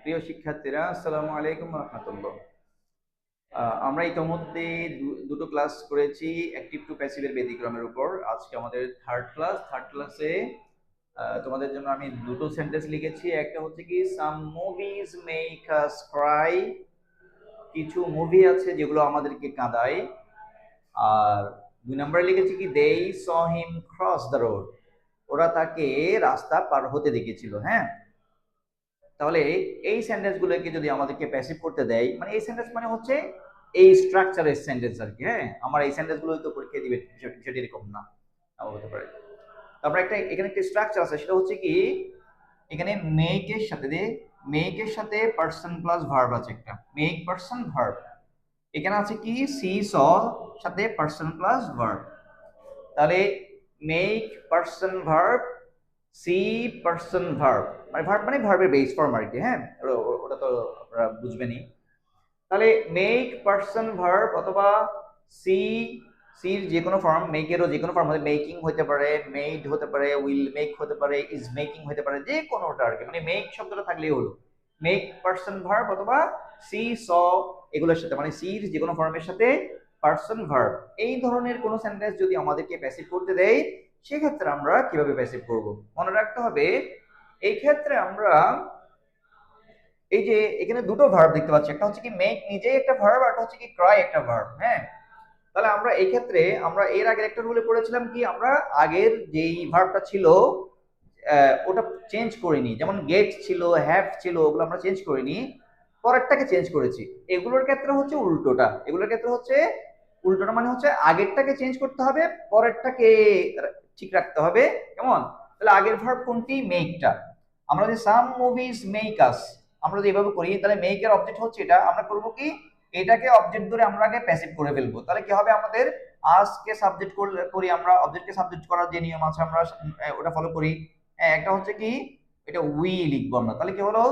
প্রিয় শিক্ষার্থীরা, আসসালামু আলাইকুম রহমতুল্লাহ। আমরা ইতোমধ্যে দুটো ক্লাস করেছি অ্যাক্টিভ টু প্যাসিভের ব্যতিক্রমের উপর। আজকে আমাদের থার্ড ক্লাসে তোমাদের জন্য আমি দুটো সেন্টেন্স লিখেছি। একটা হচ্ছে কি, সাম মুভিজ মেক আস ক্রাই, কিছু মুভি আছে যেগুলো আমাদেরকে কাঁদায়। আর 2 নম্বরে লিখেছি কি, দে স হিম ক্রস দ্য রোড, ওরা তাকে রাস্তা পার হতে দেখেছিল। হ্যাঁ, তাহলে এই সেন্টেন্সগুলোকে যদি আমাদেরকে প্যাসিভ করতে দেয়, মানে এই সেন্টেন্স মানে হচ্ছে এই স্ট্রাকচারের সেন্টেন্স আর কি। হ্যাঁ, আমার এই সেন্টেন্সগুলো তো পরীক্ষা দিবে, সেটা এরকম না, হতে পারে। তারপরে এখানে একটা স্ট্রাকচার আছে, সেটা হচ্ছে কি, এখানে মেকের সাথে পার্সন প্লাস ভার্ব আছে একটা, মেক পার্সন ভার্ব। এখানে আছে কি, সি স সাথে পার্সন প্লাস ভার্ব। তাহলে make person verb, see person verb, মানে ভার্ব মানে ভার্বের বেস ফর্ম আর কি। হ্যাঁ, ওটা তো আপনারা বুঝবেনই। তাহলে মেক পার্সন ভার্ব অথবা সি, সির যে কোনো ফর্ম, মেকেরও যে কোনো ফর্ম হতে, মেকিং হতে পারে, মেড হতে পারে, উইল মেক হতে পারে, ইজ মেকিং হতে পারে, যে কোনোটা আর কি। মানে মেক শব্দটা থাকলেই হলো। মেক পার্সন ভার্ব অথবা সি স এগুলোর সাথে, মানে সির যে কোনো ফর্মের সাথে পার্সন ভার্ব, এই ধরনের কোনো সেন্টেন্স যদি আমাদেরকে প্যাসিভ করতে দেয়, সেক্ষেত্রে আমরা কিভাবে প্যাসিভ করব মনে রাখতে হবে। এই ক্ষেত্রে আমরা এই যে এখানে দুটো ভার্ব দেখতে পাচ্ছি, একটা হচ্ছে কি মেক নিজেই একটা ভার্ব, আর একটা হচ্ছে কি ক্রাই একটা ভার্ব। হ্যাঁ, তাহলে আমরা এই ক্ষেত্রে আমরা এর আগের একটা রুলে পড়েছিলাম কি, আমরা আগের যেই ভার্বটা ছিল ওটা চেঞ্জ করিনি। যেমন গেট ছিল, হ্যাভ ছিল, ওগুলো আমরা চেঞ্জ করিনি, পরেরটাকে চেঞ্জ করেছি। এগুলোর ক্ষেত্রে হচ্ছে উল্টোটা, এগুলোর ক্ষেত্রে হচ্ছে উল্টোটা, মানে হচ্ছে আগেরটাকে চেঞ্জ করতে হবে, পরেরটাকে ঠিক রাখতে হবে। কেমন? তাহলে আগের ভার্ব কোনটি? মেকটা। আমরা যদি সাম মুভিজ মেক আস, আমরা যদি এভাবে করি, তাহলে মেক এর অবজেক্ট হচ্ছে এটা, আমরা করব কি, এটাকে অবজেক্ট ধরে আমরা আগে প্যাসিভ করে ফেলবো। তাহলে কি হবে, আমাদের আজকে সাবজেক্ট করি, আমরা অবজেক্টকে সাবজেক্ট করার যে নিয়ম আছে আমরা ওটা ফলো করি। একটা হচ্ছে কি, এটা উই লিখবো আমরা। তাহলে কি হলো,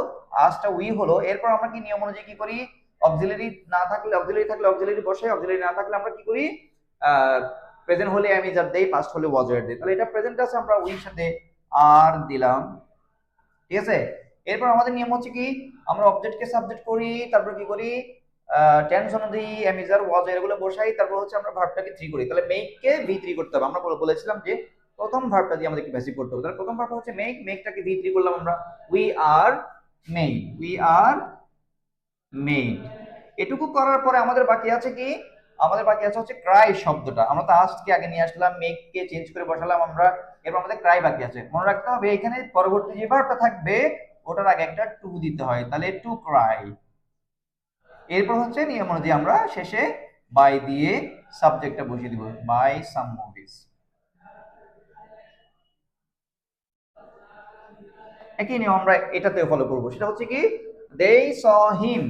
আজটা উই হলো। এরপর আমরা কি নিয়ম অনুযায়ী কি করি, অক্সিলারি না থাকলে অক্সিলারি, থাকলে অক্সিলারি বসে, অক্সিলারি না থাকলে আমরা কি করি, প্রেজেন্ট হলে আমি যার দেই, পাস্ট হলে ওয়াজ এর দেই। তাহলে এটা প্রেজেন্ট আছে, আমরা উইর সাথে আর দিলাম। ঠিক আছে, এরপর আমাদের নিয়ম হচ্ছে কি, আমরা অবজেক্টকে সাবজেক্ট করি, তারপর কি করি, টেন্স অনুযায়ী এমিজার ওয়াজ এগুলো বসাই, তারপর হচ্ছে আমরা ভার্বটাকে থ্রি করি। তাহলে মেক কে ভি থ্রি করতে হবে। আমরা বলেছিলাম যে প্রথম ভার্বটা দিয়ে আমাদেরকে বেসিক করতে হবে। তাহলে প্রথম ভার্বটা হচ্ছে মেক, মেকটাকে ভি থ্রি করলাম আমরা, we are made, we are made. এটুকু করার পরে আমাদের বাকি আছে কি, আমাদের বাকি আছে হচ্ছে ক্রাই শব্দটা। আমরা তো আজকে আগে নিয়ে আসলাম, মেক কে চেঞ্জ করে বসালাম আমরা, এবার আমাদের ক্রাই বাকি আছে। মনে রাখতে হবে এখানে পরবর্তী যে ভার্বটা থাকবে ওটার আগে একটা টু দিতে হয়, তাহলে টু ক্রাই। এরপর হচ্ছে নিয়ম অনুযায়ী আমরা শেষে বাই দিয়ে সাবজেক্টটা বসিয়ে দিব, বাই সাম মুভিজ। একই নিয়ম আমরা এটাতেও ফলো করব, সেটা হচ্ছে কি, দে স হিম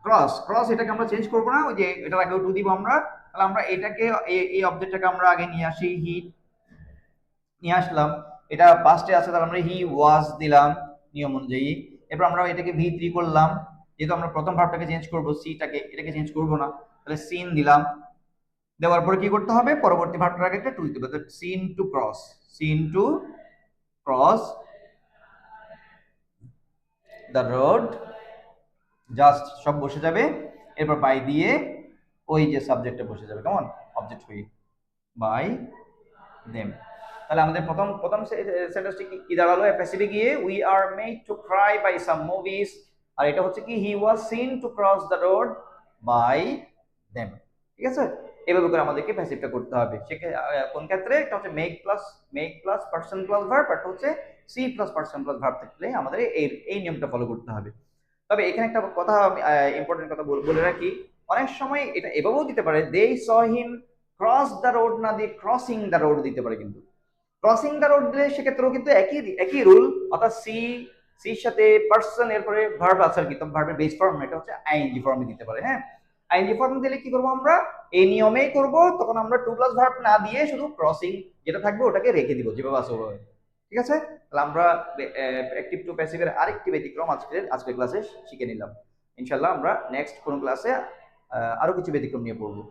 ক্রস, ক্রস এটাকে আমরা চেঞ্জ করব না, ওই যে এটার আগে টু দিব আমরা। তাহলে আমরা এটাকে এই অবজেক্টটাকে আমরা আগে নিয়ে আসি, হি নিয়ে আসলাম, এটা পাস্টে আছে, তাহলে আমরা হি ওয়াজ দিলাম নিয়ম অনুযায়ী। এরপর আমরা এটাকে ভি থ্রি করলাম, যেহেতু আমরা প্রথম ভার্বটাকে চেঞ্জ করব, সিটাকে, এটাকে চেঞ্জ করব না, তাহলে সিন দিলাম। দেওয়ার পরে কি করতে হবে, পরবর্তী ভার্বটার আগে একটা টু দিতে হবে, seen to cross, seen to cross the road, just সব বসে যাবে। এরপর বাই দিয়ে ওই যে সাবজেক্টটা বসে যাবে, কেমন, অবজেক্ট হয়ে বাই দেম। তাহলে আমাদের প্রথম প্রথম সেন্টেন্সটি কি দাঁড়ালো, প্যাসিভে গিয়ে we are made to cry by some movies, আর এটা হচ্ছে কি, he was seen to cross the road by them. ঠিক আছে, এভাবে করে আমাদেরকে প্যাসিভটা করতে হবে। কোন ক্ষেত্রে, এটা হচ্ছে make plus person plus verb, আর হচ্ছে see plus person plus verb থাকলে আমাদের এই নিয়মটা ফলো করতে হবে। তবে এখানে একটা কথা, আমি ইম্পর্টেন্ট কথা বলে রাখি, অনেক সময় এটা এভাবেও দিতে পারে, দে স হিম ক্রস দ্য রোড না দিয়ে ক্রসিং দ্য রোড দিতে পারে। কিন্তু ক্রসিং দ্য রোড দিলে সেক্ষেত্রেও কিন্তু একই রুল, অর্থাৎ সির সাথে পার্সন, এরপরে ভার্ব আছে আর কি, ভার্বের বেস ফর্ম এটা হচ্ছে আইএনজি ফর্মে দিতে পারে। হ্যাঁ, আইএনজি ফর্ম দিলে কি করবো, আমরা এই নিয়মেই করব, তখন আমরা টু প্লাস ভার্ব না দিয়ে শুধু ক্রসিং যেটা থাকবে ওটাকে রেখে দিব যেভাবে আছে ওভাবে। ঠিক আছে, তাহলে আমরা অ্যাক্টিভ টু প্যাসিভের আরেকটি ব্যতিক্রম আজকের ক্লাসে শিখে নিলাম। ইনশাল্লাহ আমরা নেক্সট কোন ক্লাসে আরো কিছু ব্যতিক্রম নিয়ে পড়বো।